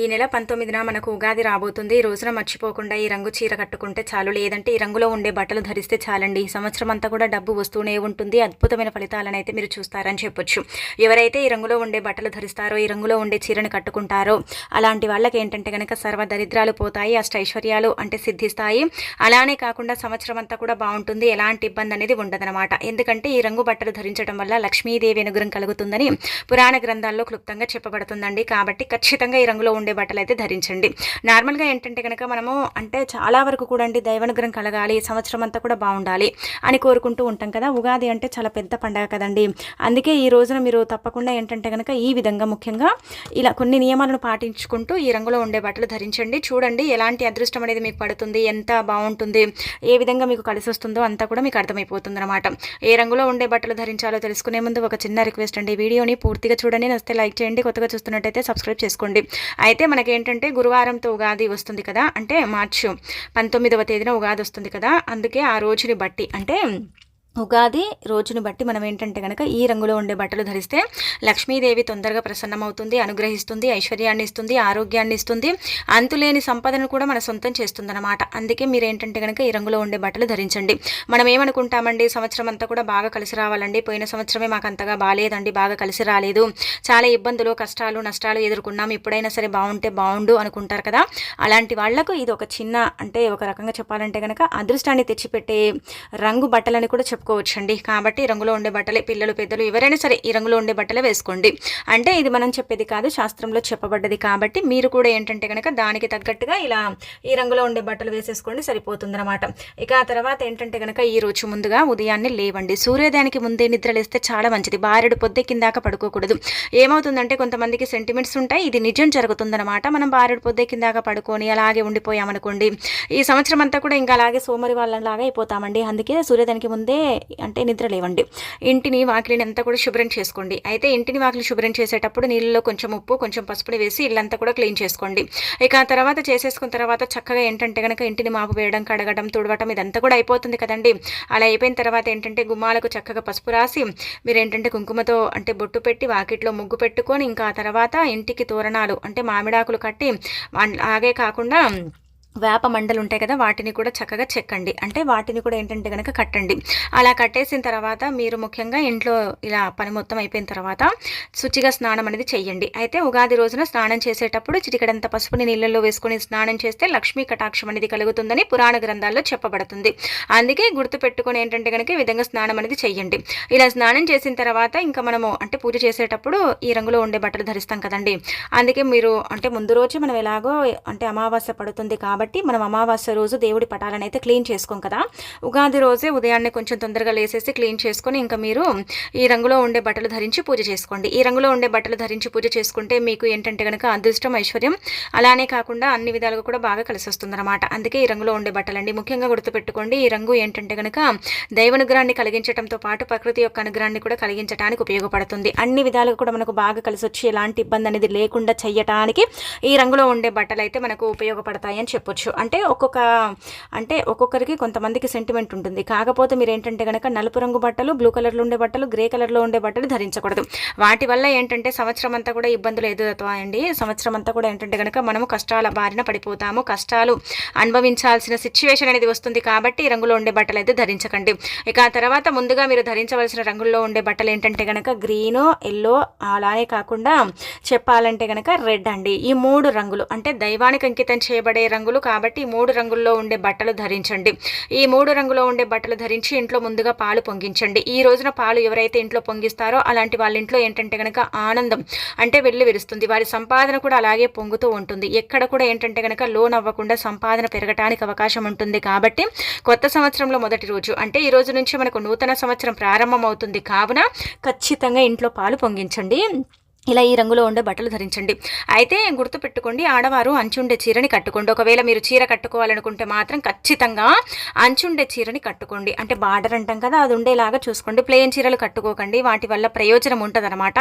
ఈ నెల 19న మనకు ఉగాది రాబోతుంది. ఈ రోజున మర్చిపోకుండా ఈ రంగు చీర కట్టుకుంటే చాలు. లేదంటే ఈ రంగులో ఉండే బట్టలు ధరిస్తే చాలండి. ఈ సంవత్సరం అంతా కూడా డబ్బు వస్తూనే ఉంటుంది. అద్భుతమైన ఫలితాలనైతే మీరు చూస్తారని చెప్పొచ్చు. ఎవరైతే ఈ రంగులో ఉండే బట్టలు ధరిస్తారో, ఈ రంగులో ఉండే చీరను కట్టుకుంటారో అలాంటి వాళ్ళకి ఏంటంటే కనుక సర్వ దరిద్రాలు పోతాయి, అష్టైశ్వర్యాలు అంటే సిద్ధిస్తాయి. అలానే కాకుండా సంవత్సరం అంతా కూడా బాగుంటుంది. ఎలాంటి ఇబ్బంది అనేది ఉండదనమాట. ఎందుకంటే ఈ రంగు బట్టలు ధరించడం వల్ల లక్ష్మీదేవి అనుగ్రహం కలుగుతుందని పురాణ గ్రంథాల్లో క్లుప్తంగా చెప్పబడుతుందండి. కాబట్టి ఖచ్చితంగా ఈ రంగులో ఉండే బట్టలు అయితే ధరించండి. నార్మల్గా ఏంటంటే కనుక మనము అంటే చాలా వరకు కూడా అండి దైవానుగ్రహం కలగాలి, సంవత్సరం అంతా కూడా బాగుండాలి అని కోరుకుంటూ ఉంటాం కదా. ఉగాది అంటే చాలా పెద్ద పండగ కదండి. అందుకే ఈ రోజున మీరు తప్పకుండా ఏంటంటే కనుక ఈ విధంగా ముఖ్యంగా ఇలా కొన్ని నియమాలను పాటించుకుంటూ ఈ రంగులో ఉండే బట్టలు ధరించండి. చూడండి ఎలాంటి అదృష్టం అనేది మీకు పడుతుంది, ఎంత బాగుంటుంది, ఏ విధంగా మీకు కలిసి వస్తుందో అంతా కూడా మీకు అర్థమైపోతుంది అనమాట. ఏ రంగులో ఉండే బట్టలు ధరించాలో తెలుసుకునే ముందు ఒక చిన్న రిక్వెస్ట్ అండి, వీడియోని పూర్తిగా చూడండి, నచ్చితే లైక్ చేయండి, కొత్తగా చూస్తున్నట్టయితే సబ్స్క్రైబ్ చేసుకోండి. అయితే మనకేంటంటే గురువారంతో ఉగాది వస్తుంది కదా, అంటే మార్చి 19వ తేదీన ఉగాది వస్తుంది కదా. అందుకే ఆ రోజుని బట్టి అంటే ఉగాది రోజుని బట్టి మనం ఏంటంటే కనుక ఈ రంగులో ఉండే బట్టలు ధరిస్తే లక్ష్మీదేవి తొందరగా ప్రసన్నమవుతుంది, అనుగ్రహిస్తుంది, ఐశ్వర్యాన్ని ఇస్తుంది, ఆరోగ్యాన్ని ఇస్తుంది, అంతులేని సంపదను కూడా మన సొంతం చేస్తుందన్నమాట. అందుకే మీరు ఏంటంటే కనుక ఈ రంగులో ఉండే బట్టలు ధరించండి. మనం ఏమనుకుంటామండి, సంవత్సరం అంతా కూడా బాగా కలిసి రావాలండి, పోయిన సంవత్సరమే మాకు అంతగా బాగాలేదండి, బాగా కలిసి రాలేదు, చాలా ఇబ్బందులు కష్టాలు నష్టాలు ఎదుర్కొన్నాం, ఇప్పుడైనా సరే బాగుంటే బాగుండు అనుకుంటారు కదా. అలాంటి వాళ్లకు ఇది ఒక చిన్న అంటే ఒక రకంగా చెప్పాలంటే కనుక అదృష్టాన్ని తెచ్చిపెట్టే రంగు బట్టలని కూడా చెప్పుకోవచ్చండి. కాబట్టి ఈ రంగులో ఉండే బట్టలే, పిల్లలు పెద్దలు ఎవరైనా సరే ఈ రంగులో ఉండే బట్టలే వేసుకోండి. అంటే ఇది మనం చెప్పేది కాదు, శాస్త్రంలో చెప్పబడ్డది. కాబట్టి మీరు కూడా ఏంటంటే కనుక దానికి తగ్గట్టుగా ఇలా ఈ రంగులో ఉండే బట్టలు వేసేసుకోండి, సరిపోతుందన్నమాట. ఇక ఆ తర్వాత ఏంటంటే కనుక ఈ రోజు ముందుగా ఉదయాన్నే లేవండి. సూర్యోదయానికి ముందే నిద్రలేస్తే చాలా మంచిది. బారెడు పొద్దెక్కిందాక పడుకోకూడదు. ఏమవుతుందంటే కొంతమందికి సెంటిమెంట్స్ ఉంటాయి, ఇది నిజం జరుగుతుందన్నమాట. మనం బారెడు పొద్దెక్కిందాక పడుకొని అలాగే ఉండిపోయామనుకోండి, ఈ సంవత్సరం అంతా కూడా ఇంకా అలాగే సోమరి వాళ్ళలాగా అయిపోతామండి. అందుకే సూర్యోదయానికి ముందే అంటే నిద్ర లేవండి. ఇంటిని వాకిలిని అంతా కూడా శుభ్రం చేసుకోండి. అయితే ఇంటిని వాకిలి శుభ్రం చేసేటప్పుడు నీళ్ళలో కొంచెం ఉప్పు కొంచెం పసుపుని వేసి ఇల్లంతా కూడా క్లీన్ చేసుకోండి. ఇక ఆ తర్వాత చేసేసుకున్న తర్వాత చక్కగా ఏంటంటే కనుక ఇంటిని మాపు వేయడం, కడగడం, తుడవటం ఇదంతా కూడా అయిపోతుంది కదండి. అలా అయిపోయిన తర్వాత ఏంటంటే గుమ్మాలకు చక్కగా పసుపు రాసి మీరు ఏంటంటే కుంకుమతో అంటే బొట్టు పెట్టి వాకిట్లో ముగ్గు పెట్టుకొని ఇంకా ఆ తర్వాత ఇంటికి తోరణాలు అంటే మామిడాకులు కట్టి అలాగే కాకుండా వేప మండలు ఉంటాయి కదా, వాటిని కూడా చక్కగా చెక్కండి. అంటే వాటిని కూడా ఏంటంటే కనుక కట్టండి. అలా కట్టేసిన తర్వాత మీరు ముఖ్యంగా ఇంట్లో ఇలా పని మొత్తం అయిపోయిన తర్వాత శుచిగా స్నానం అనేది చెయ్యండి. అయితే ఉగాది రోజున స్నానం చేసేటప్పుడు చిటికడంత పసుపుని నీళ్ళల్లో వేసుకొని స్నానం చేస్తే లక్ష్మీ కటాక్షం అనేది కలుగుతుందని పురాణ గ్రంథాల్లో చెప్పబడుతుంది. అందుకే గుర్తు పెట్టుకొని ఏంటంటే కనుక ఈ విధంగా స్నానం అనేది చెయ్యండి. ఇలా స్నానం చేసిన తర్వాత ఇంకా మనము అంటే పూజ చేసేటప్పుడు ఈ రంగులో ఉండే బట్టలు ధరిస్తాం కదండి. అందుకే మీరు అంటే ముందు రోజు మనం ఎలాగో అంటే అమావాస్య పడుతుంది కాబట్టి మనం అమావాస్య రోజు దేవుడి పటాలను అయితే క్లీన్ చేసుకోం కదా. ఉగాది రోజే ఉదయాన్నే కొంచెం తొందరగా లేసేసి క్లీన్ చేసుకొని ఇంకా మీరు ఈ రంగులో ఉండే బట్టలు ధరించి పూజ చేసుకోండి. ఈ రంగులో ఉండే బట్టలు ధరించి పూజ చేసుకుంటే మీకు ఏంటంటే కనుక అదృష్టం, ఐశ్వర్యం అలానే కాకుండా అన్ని విధాలుగా కూడా బాగా కలిసి వస్తుందన్నమాట. అందుకే ఈ రంగులో ఉండే బట్టలండి ముఖ్యంగా గుర్తుపెట్టుకోండి. ఈ రంగు ఏంటంటే కనుక దైవానుగ్రహాన్ని కలిగించడంతో పాటు ప్రకృతి యొక్క అనుగ్రహాన్ని కూడా కలిగించడానికి ఉపయోగపడుతుంది. అన్ని విధాలుగా కూడా మనకు బాగా కలిసి వచ్చి ఎలాంటి ఇబ్బంది అనేది లేకుండా చెయ్యటానికి ఈ రంగులో ఉండే బట్టలు అయితే మనకు ఉపయోగపడతాయి అని చెప్పొచ్చు. అంటే ఒక్కొక్కరికి కొంతమందికి సెంటిమెంట్ ఉంటుంది. కాకపోతే మీరు ఏంటంటే కనుక నలుపు రంగు బట్టలు, బ్లూ కలర్లో ఉండే బట్టలు, గ్రే కలర్లో ఉండే బట్టలు ధరించకూడదు. వాటి వల్ల ఏంటంటే సంవత్సరం అంతా కూడా ఇబ్బందులు ఎదురవుతాయండి. సంవత్సరం అంతా కూడా ఏంటంటే కనుక మనము కష్టాల బారిన పడిపోతాము, కష్టాలు అనుభవించాల్సిన సిచ్యువేషన్ అనేది వస్తుంది. కాబట్టి ఈ రంగులో ఉండే బట్టలు అయితే ధరించకండి. ఇక ఆ తర్వాత ముందుగా మీరు ధరించవలసిన రంగుల్లో ఉండే బట్టలు ఏంటంటే కనుక గ్రీను, ఎల్లో అలానే కాకుండా చెప్పాలంటే కనుక రెడ్ అండి. ఈ 3 రంగులు అంటే దైవానికి అంకితం చేయబడే రంగులు కాబట్టి ఈ 3 రంగుల్లో ఉండే బట్టలు ధరించండి. ఈ 3 రంగులో ఉండే బట్టలు ధరించి ఇంట్లో ముందుగా పాలు పొంగించండి. ఈ రోజున పాలు ఎవరైతే ఇంట్లో పొంగిస్తారో అలాంటి వాళ్ళ ఇంట్లో ఏంటంటే కనుక ఆనందం అంటే వెళ్లి విరుస్తుంది. వారి సంపాదన కూడా అలాగే పొంగుతూ ఉంటుంది. ఎక్కడ కూడా ఏంటంటే కనుక లోన్ అవ్వకుండా సంపాదన పెరగడానికి అవకాశం ఉంటుంది. కాబట్టి కొత్త సంవత్సరంలో మొదటి రోజు అంటే ఈ రోజు నుంచి మనకు నూతన సంవత్సరం ప్రారంభం అవుతుంది. కావున ఖచ్చితంగా ఇంట్లో పాలు పొంగించండి. ఇలా ఈ రంగులో ఉండే బట్టలు ధరించండి. అయితే గుర్తుపెట్టుకోండి, ఆడవారు అంచుండే చీరని కట్టుకోండి. ఒకవేళ మీరు చీర కట్టుకోవాలనుకుంటే మాత్రం ఖచ్చితంగా అంచుండే చీరని కట్టుకోండి. అంటే బార్డర్ అంటాం కదా, అది ఉండేలాగా చూసుకోండి. ప్లెయిన్ చీరలు కట్టుకోకండి, వాటి వల్ల ప్రయోజనం ఉంటుంది అనమాట.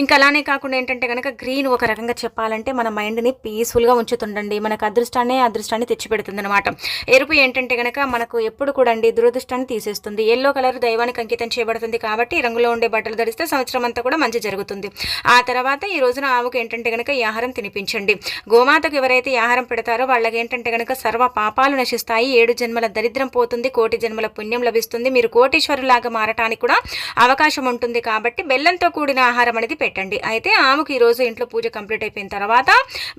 ఇంకా అలానే కాకుండా ఏంటంటే కనుక గ్రీన్ ఒక రకంగా చెప్పాలంటే మన మైండ్ని పీస్ఫుల్గా ఉంచుతుండండి, మనకు అదృష్టాన్ని తెచ్చిపెడుతుంది అనమాట. ఎరుపు ఏంటంటే కనుక మనకు ఎప్పుడు కూడా అండి దురదృష్టాన్ని తీసేస్తుంది. ఎల్లో కలర్ దైవానికి అంకితం చేయబడుతుంది. కాబట్టి ఈ రంగులో ఉండే బట్టలు ధరిస్తే సంవత్సరం అంతా కూడా మంచి జరుగుతుంది. ఆ తర్వాత ఈ రోజున ఆవుకు ఏంటంటే గనక ఈ ఆహారం తినిపించండి. గోమాతకు ఎవరైతే ఈ ఆహారం పెడతారో వాళ్ళకి ఏంటంటే గనక సర్వ పాపాలు నశిస్తాయి, 7 జన్మల దరిద్రం పోతుంది, కోటి జన్మల పుణ్యం లభిస్తుంది, మీరు కోటీశ్వరులాగా మారటానికి కూడా అవకాశం ఉంటుంది. కాబట్టి బెల్లంతో కూడిన ఆహారం అనేది పెట్టండి. అయితే ఆవుకు ఈ రోజు ఇంట్లో పూజ కంప్లీట్ అయిపోయిన తర్వాత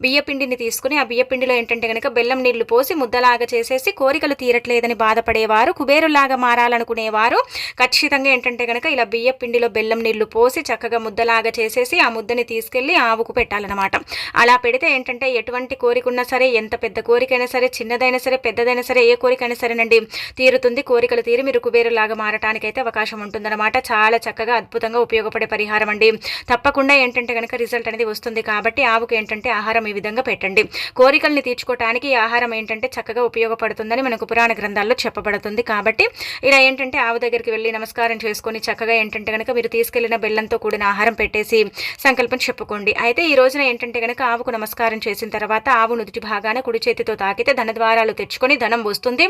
బియ్యపిండిని తీసుకుని ఆ బియ్యపిండిలో ఏంటంటే గనక బెల్లం నీళ్లు పోసి ముద్దలాగా చేసేసి కోరికలు తీరట్లేదని బాధపడేవారు, కుబేరులాగా మారాలనుకునేవారు ఖచ్చితంగా ఏంటంటే గనక ఇలా బియ్యపిండిలో బెల్లం నీళ్లు పోసి చక్కగా ముద్దలాగా చేసేసి ఆ ముద్దని తీసుకెళ్లి ఆవుకు పెట్టాలన్నమాట. అలా పెడితే ఏంటంటే ఎటువంటి కోరిక ఉన్నా సరే, ఎంత పెద్ద కోరికైనా సరే, చిన్నదైనా సరే, పెద్దదైనా సరే, ఏ కోరికైనా సరేనండి తీరుతుంది. కోరికలు తీరి మీరు కుబేరులాగా మారటానికి అయితే అవకాశం ఉంటుందన్నమాట. చాలా చక్కగా అద్భుతంగా ఉపయోగపడే పరిహారం అండి. తప్పకుండా ఏంటంటే కనుక రిజల్ట్ అనేది వస్తుంది. కాబట్టి ఆవుకు ఏంటంటే ఆహారం ఈ విధంగా పెట్టండి. కోరికల్ని తీర్చుకోవడానికి ఈ ఆహారం ఏంటంటే చక్కగా ఉపయోగపడుతుందని మనకు పురాణ గ్రంథాల్లో చెప్పబడుతుంది. కాబట్టి ఇలా ఏంటంటే ఆవు దగ్గరికి వెళ్ళి నమస్కారం చేసుకొని చక్కగా ఏంటంటే కనుక మీరు తీసుకెళ్లిన బెల్లంతో కూడిన ఆహారం పెట్టేసి సంకల్పం చెప్పుకోండి. అయితే ఈ రోజున ఏంటంటే కనుక ఆవుకు నమస్కారం చేసిన తర్వాత ఆవు నుదుటి భాగాన కుడి చేతితో తాకితే ధనద్వారాలు తెచ్చుకొని ధనం వస్తుంది,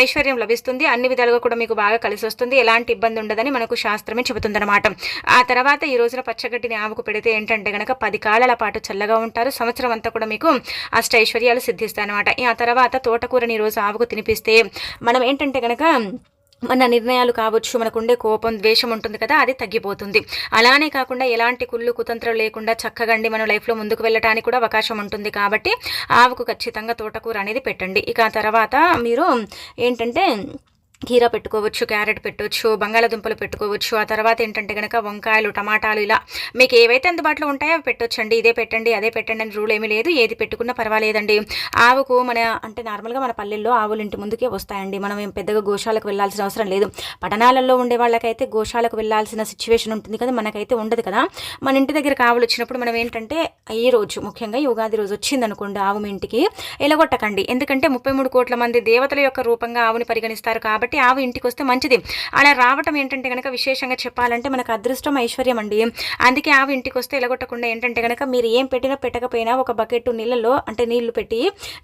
ఐశ్వర్యం లభిస్తుంది, అన్ని విధాలుగా కూడా మీకు బాగా కలిసి వస్తుంది, ఎలాంటి ఇబ్బంది ఉండదని మనకు శాస్త్రమే చెబుతుందన్నమాట. ఆ తర్వాత ఈ రోజున పచ్చగడ్డిని ఆవుకు పెడితే ఏంటంటే గనక 10 కాలాల పాటు చల్లగా ఉంటారు, సంవత్సరం అంతా కూడా మీకు అష్టైశ్వర్యాలు సిద్ధిస్తాయి అనమాట. ఆ తర్వాత తోటకూరని ఈ రోజు ఆవుకు తినిపిస్తే మనం ఏంటంటే గనక మన నిర్ణయాలు కావచ్చు, మనకుండే కోపం, ద్వేషం ఉంటుంది కదా, అది తగ్గిపోతుంది. అలానే కాకుండా ఎలాంటి కుళ్ళు కుతంత్రం లేకుండా చక్కగా మన లైఫ్లో ముందుకు వెళ్ళడానికి కూడా అవకాశం ఉంటుంది. కాబట్టి ఆవుకు ఖచ్చితంగా తోటకూర అనేది పెట్టండి. ఇక ఆ తర్వాత మీరు ఏంటంటే కీర పెట్టుకోవచ్చు, క్యారెట్ పెట్టవచ్చు, బంగాళాదుంపలు పెట్టుకోవచ్చు. ఆ తర్వాత ఏంటంటే కనుక వంకాయలు, టమాటాలు, ఇలా మీకు ఏవైతే అందుబాటులో ఉంటాయో అవి పెట్టొచ్చండి. ఇదే పెట్టండి అదే పెట్టండి అని రూల్ ఏమీ లేదు, ఏది పెట్టుకున్నా పర్వాలేదండి. ఆవుకు మన అంటే నార్మల్గా మన పల్లెల్లో ఆవులు ఇంటి ముందుకే వస్తాయండి. మనం ఏం పెద్దగా గోశాలకు వెళ్ళాల్సిన అవసరం లేదు. పట్టణాలలో ఉండే వాళ్ళకైతే గోశాలకు వెళ్ళాల్సిన సిచ్యువేషన్ ఉంటుంది కదా, మనకైతే ఉండదు కదా. మన ఇంటి దగ్గర ఆవులు వచ్చినప్పుడు మనం ఏంటంటే ఈ రోజు ముఖ్యంగా ఈ ఉగాది రోజు వచ్చిందనుకోండి ఆవు మీ ఇంటికి, ఎలగొట్టకండి. ఎందుకంటే 33 కోట్ల మంది దేవతల యొక్క రూపంగా ఆవుని పరిగణిస్తారు. కాబట్టి ఆవు ఇంటికి వస్తే మంచిది. అలా రావటం ఏంటంటే కనుక విశేషంగా చెప్పాలంటే మనకు అదృష్టం, ఐశ్వర్యం అండి. అందుకే ఆవు ఇంటికి వస్తే ఎలగొట్టకుండా ఏంటంటే కనుక మీరు ఏం పెట్టినా పెట్టకపోయినా ఒక బకెట్ నీళ్ళలో అంటే నీళ్లు పెట్టి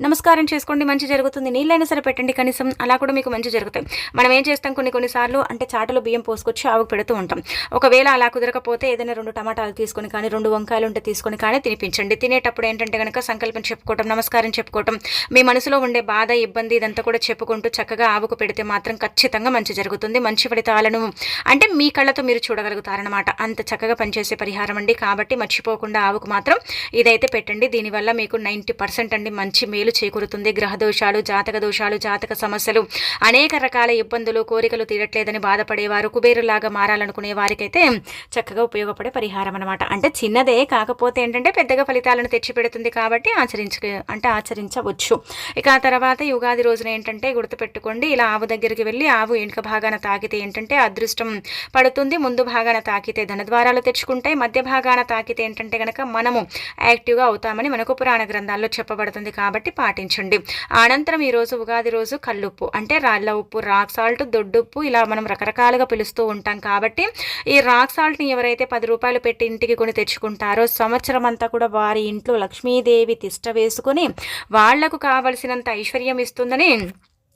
నమస్కారం చేసుకోండి, మంచి జరుగుతుంది. నీళ్ళైనా సరే పెట్టండి కనీసం, అలా కూడా మీకు మంచి జరుగుతాయి. మనం ఏం చేస్తాం కొన్నిసార్లు అంటే చాటలో బియ్యం పోసుకొచ్చి ఆవుకు పెడుతూ ఉంటాం. ఒకవేళ అలా కుదరకపోతే ఏదైనా 2 టమాటాలు తీసుకొని కానీ 2 వంకాయలు ఉంటే తీసుకొని కానీ తినిపించండి. తినేటప్పుడు ఏంటంటే కనుక సంకల్పం చెప్పుకోవటం, నమస్కారం చెప్పుకోవటం, మీ మనసులో ఉండే బాధ, ఇబ్బంది ఇదంతా కూడా చెప్పుకుంటూ చక్కగా ఆవుకు పెడితే మాత్రం ఖచ్చితంగా మంచి జరుగుతుంది. మంచి ఫలితాలను అంటే మీ కళ్ళతో మీరు చూడగలుగుతారనమాట. అంత చక్కగా పనిచేసే పరిహారం అండి. కాబట్టి మర్చిపోకుండా ఆవుకు మాత్రం ఇదైతే పెట్టండి. దీనివల్ల మీకు 90% అండి మంచి మేలు చేకూరుతుంది. గ్రహ దోషాలు, జాతక సమస్యలు, అనేక రకాల ఇబ్బందులు, కోరికలు తీరట్లేదని బాధపడేవారు, కుబేరులాగా మారాలనుకునే వారికైతే చక్కగా ఉపయోగపడే పరిహారం అనమాట. అంటే చిన్నదే కాకపోతే ఏంటంటే పెద్దగా ఫలితాలను తెచ్చిపెడుతుంది. కాబట్టి ఆచరించవచ్చు. ఇక ఆ తర్వాత యుగాది రోజున ఏంటంటే గుర్తుపెట్టుకోండి, ఇలా ఆవు దగ్గరికి వెళ్ళి ఆవు వెనుక భాగాన తాకితే ఏంటంటే అదృష్టం పడుతుంది, ముందు భాగాన తాకితే ధనద్వారాలు తెచ్చుకుంటాయి, మధ్య భాగాన తాకితే ఏంటంటే కనుక మనము యాక్టివ్గా అవుతామని మనకు పురాణ గ్రంథాల్లో చెప్పబడుతుంది. కాబట్టి పాటించండి. అనంతరం ఈరోజు ఉగాది రోజు కల్లుప్పు అంటే రాళ్ళ ఉప్పు, రాక్ సాల్ట్, దొడ్డుప్పు ఇలా మనం రకరకాలుగా పిలుస్తూ ఉంటాం. కాబట్టి ఈ రాక్ సాల్ట్ని ఎవరైతే 10 రూపాయలు పెట్టి ఇంటికి కొని తెచ్చుకుంటారో సంవత్సరం అంతా కూడా వారి ఇంట్లో లక్ష్మీదేవి తిష్ట వేసుకొని వాళ్లకు కావలసినంత ఐశ్వర్యం ఇస్తుందని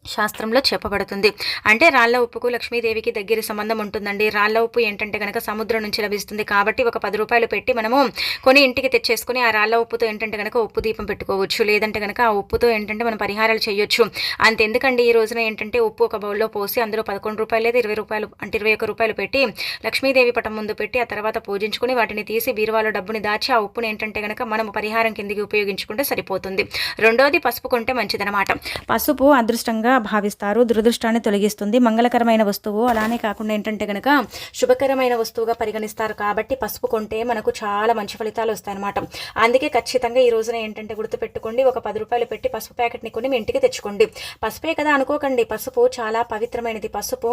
శాస్త్రంలో చెప్పబడుతుంది. అంటే రాళ్ల ఉప్పుకు లక్ష్మీదేవికి దగ్గర సంబంధం ఉంటుందండి. రాళ్ల ఉప్పు ఏంటంటే కనుక సముద్రం నుంచి లభిస్తుంది. కాబట్టి ఒక 10 రూపాయలు పెట్టి మనము కొని ఇంటికి తెచ్చేసుకుని ఆ రాళ్ల ఉప్పుతో ఏంటంటే కనుక ఉప్పు దీపం పెట్టుకోవచ్చు. లేదంటే కనుక ఆ ఉప్పుతో ఏంటంటే మనం పరిహారాలు చేయొచ్చు. అంతెందుకండి ఈ రోజున ఏంటంటే ఉప్పు ఒక బౌల్లో పోసి అందులో 11 రూపాయలు లేదా 20 రూపాయలు అంటే 21 రూపాయలు పెట్టి లక్ష్మీదేవి పటం ముందు పెట్టి ఆ తర్వాత పూజించుకుని వాటిని తీసి బీరువాలో డబ్బుని దాచి ఆ ఉప్పుని ఏంటంటే కనుక మనము పరిహారం కిందికి ఉపయోగించుకుంటే సరిపోతుంది. రెండోది పసుపు కొంటే మంచిదనమాట. పసుపు అదృష్టంగా భావిస్తారు, దురదృష్టాన్ని తొలగిస్తుంది, మంగళకరమైన వస్తువు. అలానే కాకుండా ఏంటంటే కనుక శుభకరమైన వస్తువుగా పరిగణిస్తారు. కాబట్టి పసుపు కొంటే మనకు చాలా మంచి ఫలితాలు వస్తాయన్నమాట. అందుకే ఖచ్చితంగా ఈ రోజున ఏంటంటే గుర్తుపెట్టుకోండి, ఒక 10 రూపాయలు పెట్టి పసుపు ప్యాకెట్ని కొని మీ ఇంటికి తెచ్చుకోండి. పసుపే కదా అనుకోకండి, పసుపు చాలా పవిత్రమైనది. పసుపు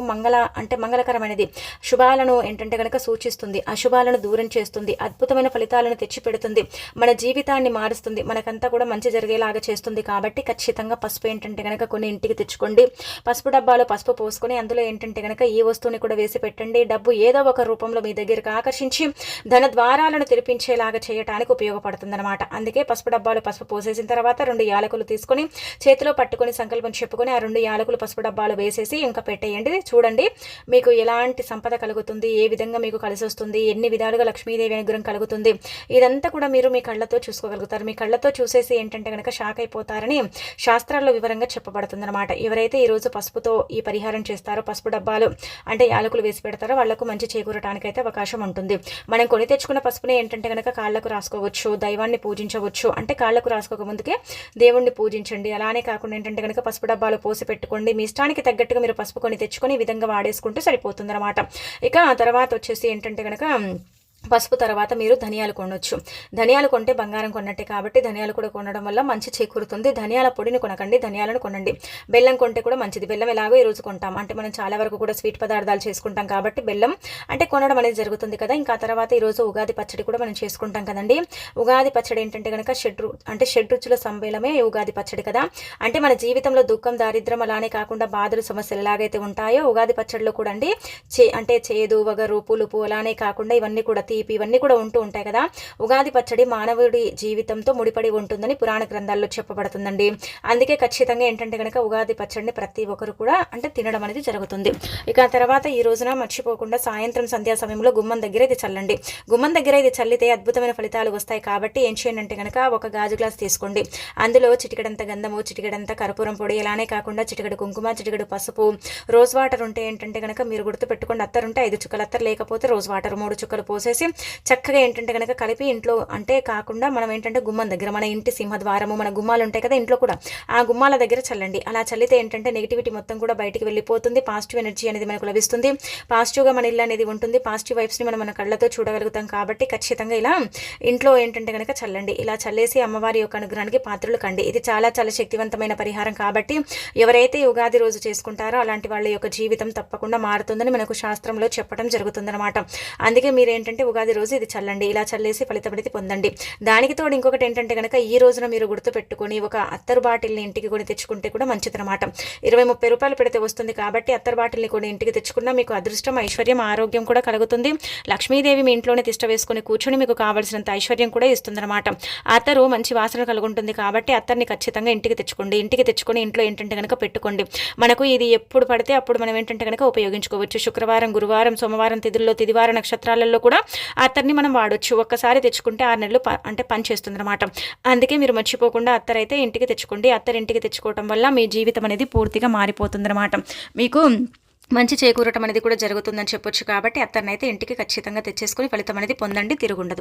మంగళకరమైనది, శుభాలను ఏంటంటే కనుక సూచిస్తుంది, అశుభాలను దూరం చేస్తుంది, అద్భుతమైన ఫలితాలను తెచ్చిపెడుతుంది, మన జీవితాన్ని మారుస్తుంది, మనకంతా కూడా మంచి జరిగేలాగా చేస్తుంది. కాబట్టి ఖచ్చితంగా పసుపు ఏంటంటే కనుక కొన్ని ఇంటికి తెచ్చు తెచ్చుకోండి. పసుపు డబ్బాలో పసుపు పోసుకొని అందులో ఏంటంటే కనుక ఈ వస్తువుని కూడా వేసి పెట్టండి. డబ్బు ఏదో ఒక రూపంలో మీ దగ్గరకు ఆకర్షించి ధన ద్వారాలను తెరిపించేలాగా చేయడానికి ఉపయోగపడుతుంది అనమాట. అందుకే పసుపు డబ్బాలో పసుపు పోసేసిన తర్వాత 2 యాలకులు తీసుకొని చేతిలో పట్టుకొని సంకల్పం చెప్పుకొని ఆ 2 యాలకులు పసుపు డబ్బాలు వేసేసి ఇంకా పెట్టేయండి. చూడండి మీకు ఎలాంటి సంపద కలుగుతుంది, ఏ విధంగా మీకు కలిసి వస్తుంది, ఎన్ని విధాలుగా లక్ష్మీదేవి అనుగ్రహం కలుగుతుంది, ఇదంతా కూడా మీరు మీ కళ్ళతో చూసుకోగలుగుతారు. మీ కళ్ళతో చూసేసి ఏంటంటే కనుక షాక్ అయిపోతారని శాస్త్రాల్లో వివరంగా చెప్పబడుతుంది అనమాట. ఎవరైతే ఈరోజు పసుపుతో ఈ పరిహారం చేస్తారో, పసుపు డబ్బాలు అంటే యాలకులు వేసి పెడతారో వాళ్లకు మంచి చేకూరటానికి అయితే అవకాశం ఉంటుంది. మనం కొని తెచ్చుకున్న పసుపుని ఏంటంటే కనుక కాళ్లకు రాసుకోవచ్చు, దైవాన్ని పూజించవచ్చు. అంటే కాళ్లకు రాసుకోక ముందుకే దేవుణ్ణి పూజించండి. అలానే కాకుండా ఏంటంటే కనుక పసుపు డబ్బాలు పోసి పెట్టుకోండి. మీ ఇష్టానికి తగ్గట్టుగా మీరు పసుపు కొని తెచ్చుకొని ఈ విధంగా వాడేసుకుంటే సరిపోతుంది అనమాట. ఇక ఆ తర్వాత వచ్చేసి ఏంటంటే కనుక పసుపు తర్వాత మీరు ధనియాలు కొనవచ్చు. ధనియాలు కొంటే బంగారం కొన్నట్టే కాబట్టి ధనియాలు కూడా కొనడం వల్ల మంచి చేకూరుతుంది. ధనియాల పొడిని కొనకండి, ధనియాలను కొనండి. బెల్లం కొంటే కూడా మంచిది. బెల్లం ఎలాగో ఈరోజు కొంటాం అంటే మనం చాలా వరకు కూడా స్వీట్ పదార్థాలు చేసుకుంటాం కాబట్టి బెల్లం అంటే కొనడం అనేది జరుగుతుంది కదా. ఇంకా తర్వాత ఈరోజు ఉగాది పచ్చడి కూడా మనం చేసుకుంటాం కదండి. ఉగాది పచ్చడి ఏంటంటే కనుక షడ్రుచుల సమ్మేళమే ఉగాది పచ్చడి కదా. అంటే మన జీవితంలో దుఃఖం, దారిద్రం అలానే కాకుండా బాధలు, సమస్యలు ఎలాగైతే ఉంటాయో ఉగాది పచ్చడిలో కూడా అండి అంటే చేదు, వగరు, పులుపు అలానే కాకుండా ఇవన్నీ కూడా తీపి ఇవన్నీ కూడా ఉంటూ ఉంటాయి కదా. ఉగాది పచ్చడి మానవుడి జీవితంతో ముడిపడి ఉంటుందని పురాణ గ్రంథాల్లో చెప్పబడుతుందండి. అందుకే ఖచ్చితంగా ఏంటంటే కనుక ఉగాది పచ్చడిని ప్రతి ఒక్కరు కూడా అంటే తినడం అనేది జరుగుతుంది. ఇక తర్వాత ఈ రోజున మర్చిపోకుండా సాయంత్రం సంధ్యా సమయంలో గుమ్మం దగ్గర ఇది చల్లండి. గుమ్మం దగ్గర ఇది చల్లితే అద్భుతమైన ఫలితాలు వస్తాయి. కాబట్టి ఏం చేయండి అంటే కనుక ఒక గాజు గ్లాస్ తీసుకోండి. అందులో చిటికెడంత గంధము, చిటికెడంత కర్పూరం పొడి, అలానే కాకుండా చిటికెడు కుంకుమ, చిటికెడు పసుపు, రోజ్ వాటర్ ఉంటే ఏంటంటే కనుక మీరు గుర్తు పెట్టుకోండి. అత్తరు ఉంటే 5 చుక్కలు అత్తరు, లేకపోతే రోజ్ వాటర్ 3 చుక్కలు పోసేసి చక్కగా ఏంటంటే కనుక కలిపి ఇంట్లో అంటే కాకుండా మనం ఏంటంటే గుమ్మం దగ్గర మన ఇంటి సింహద్వారము మన గుమ్మాలు ఉంటాయి కదా ఇంట్లో కూడా ఆ గుమ్మాల దగ్గర చల్లండి. అలా చల్లితే ఏంటంటే నెగిటివిటీ మొత్తం కూడా బయటికి వెళ్ళిపోతుంది. పాజిటివ్ ఎనర్జీ అనేది మనకు లభిస్తుంది. పాజిటివ్గా మన ఇల్లు అనేది ఉంటుంది. పాజిటివ్ వైబ్స్ని మనం మన కళ్ళతో చూడగలుగుతాం. కాబట్టి ఖచ్చితంగా ఇలా ఇంట్లో ఏంటంటే కనుక చల్లండి. ఇలా చల్లేసి అమ్మవారి యొక్క అనుగ్రహానికి పాత్రలు కండి. ఇది చాలా చాలా శక్తివంతమైన పరిహారం కాబట్టి ఎవరైతే ఉగాది రోజు చేసుకుంటారో అలాంటి వాళ్ళ యొక్క జీవితం తప్పకుండా మారుతుందని మనకు శాస్త్రంలో చెప్పడం జరుగుతుందన్నమాట. అందుకే మీరు ఏంటంటే ఉగాది రోజు ఇది చల్లండి. ఇలా చల్లేసి ఫలితం అనేది పొందండి. దానికి తోడు ఇంకొకటి ఏంటంటే కనుక ఈ రోజున మీరు గుర్తు పెట్టుకొని ఒక అత్తరు బాటిల్ని ఇంటికి కొని తెచ్చుకుంటే కూడా మంచిదన్నమాట. 20-30 రూపాయలు పెడితే వస్తుంది కాబట్టి అత్తరు బాటిల్ని కొని ఇంటికి తెచ్చుకున్నా మీకు అదృష్టం, ఐశ్వర్యం, ఆరోగ్యం కూడా కలుగుతుంది. లక్ష్మీదేవి మీ ఇంట్లోనే తిష్ట వేసుకొని కూర్చొని మీకు కావాల్సినంత ఐశ్వర్యం కూడా ఇస్తుందన్నమాట. అత్తరు మంచి వాసన కలుగుంటుంది కాబట్టి అత్తర్ని ఖచ్చితంగా ఇంటికి తెచ్చుకోండి. ఇంటికి తెచ్చుకొని ఇంట్లో ఏంటంటే కనుక పెట్టుకోండి. మనకు ఇది ఎప్పుడు పడితే అప్పుడు మనం ఏంటంటే కనుక ఉపయోగించుకోవచ్చు. శుక్రవారం, గురువారం, సోమవారం తిథుల్లో, తిదివార నక్షత్రాలలో కూడా అత్తర్ని మనం వాడొచ్చు. ఒక్కసారి తెచ్చుకుంటే 6 నెలలు అంటే పనిచేస్తుంది అనమాట. అందుకే మీరు మర్చిపోకుండా అత్తరైతే ఇంటికి తెచ్చుకోండి. అత్తరు ఇంటికి తెచ్చుకోవటం వల్ల మీ జీవితం అనేది పూర్తిగా మారిపోతుంది అనమాట. మీకు మంచి చేకూరటం అనేది కూడా జరుగుతుందని చెప్పొచ్చు. కాబట్టి అత్తర్నైతే ఇంటికి ఖచ్చితంగా తెచ్చేసుకొని ఫలితం అనేది పొందండి, తిరుగుండదు.